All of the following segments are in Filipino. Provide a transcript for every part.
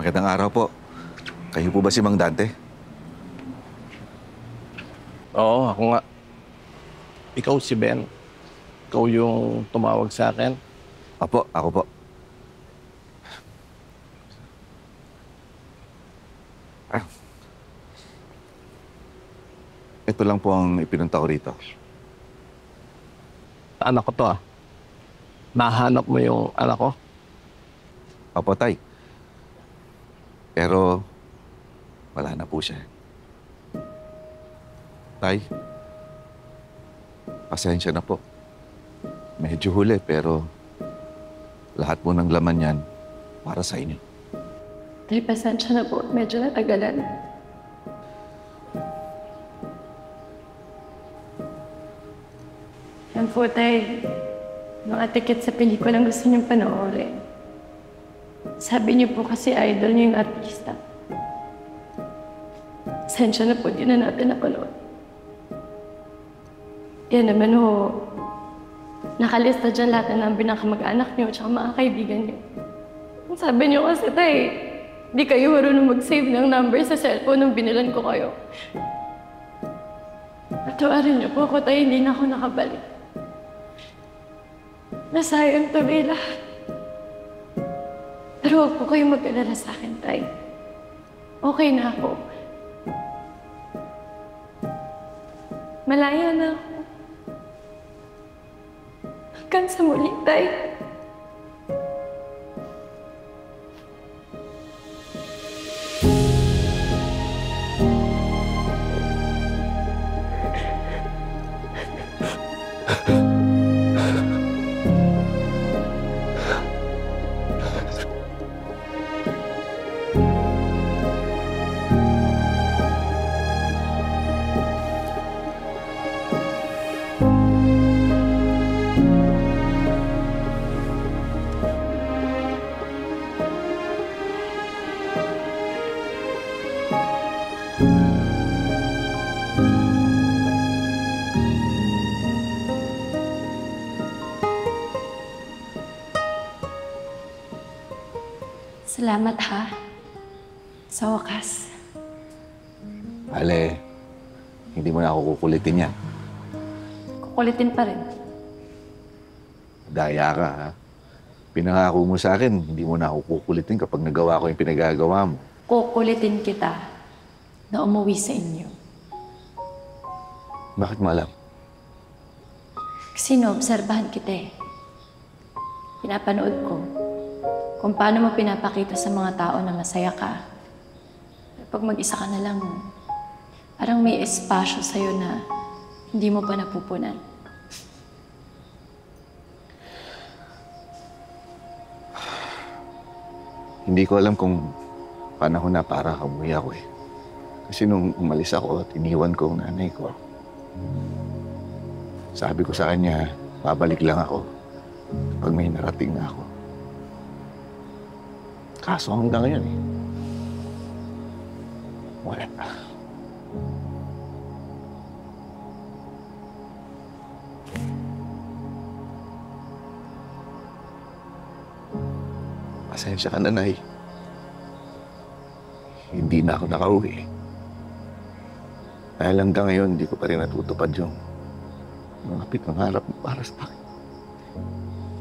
Magandang araw po. Kayo po ba si Mang Dante? Oo, ako nga. Ikaw si Ben. Ikaw yung tumawag sa akin. Opo, ako po. Ah. Ito lang po ang ipinunta ko rito. Anak ko to ah. Nahanap mo yung anak ko? Opo, Tay. Pero wala na po siya. Tay, pasensya na po. Medyo huli pero lahat po ng laman yan para sa inyo. Tay, pasensya na po. Medyo natagalan. Yan po, Tay. Mga ticket sa pelikulang gusto niyong panoorin. Sabi niyo po kasi idol niyo yung artista. Pasensya na po, di na natin napanood. Yan naman ho, nakalista dyan lahat ng number ng kamag-anak niyo at mga kaibigan niyo. Sabi niyo kasi, Tay, di kayo marunong mag-save ng number sa cellphone nung binilan ko kayo. Patawarin niyo po ako, Tay, hindi na ako nakabalik. Nasayang tuloy lahat. Pero huwag po kayong mag-alala sa akin, Tay. Okay na ako. Malaya na ako. Hanggang sa muli, Tay. Salamat ha. Sa wakas. Ale, hindi mo na ako kukulitin yan. Kukulitin pa rin. Daya ka, ha? Pinangako mo sa akin, hindi mo na ako kukulitin kapag nagawa ko yung pinagagawa mo. Kukulitin kita na umuwi sa inyo. Bakit mo alam? Kasi naobserbahan kita eh. Pinapanood ko kung paano mo pinapakita sa mga tao na masaya ka. Pag mag-isa ka na lang, parang may espasyo sa'yo na hindi mo pa napupunan. Hindi ko alam kung panahon na para umuwi ako eh. Kasi nung umalis ako at iniwan ko ang nanay ko, sabi ko sa kanya, babalik lang ako pag may narating na ako. Kaso hanggang ngayon eh. Wala. Pasensya ka na, Nay. Hindi na ako nakauwi. Dahil hanggang ngayon, hindi ko pa rin natutupad yung mga pinangarap mo para sa akin.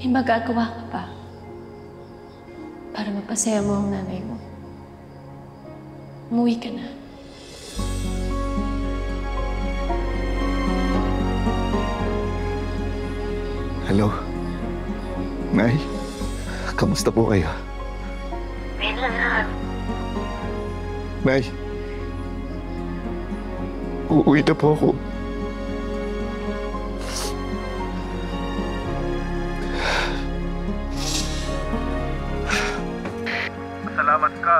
May magagawa ka pa para mapasaya mo ang nanay mo. Umuwi ka na. Hello? Nay? Kamusta po kayo? Nay? Uuwi na po ako. Salamat ka.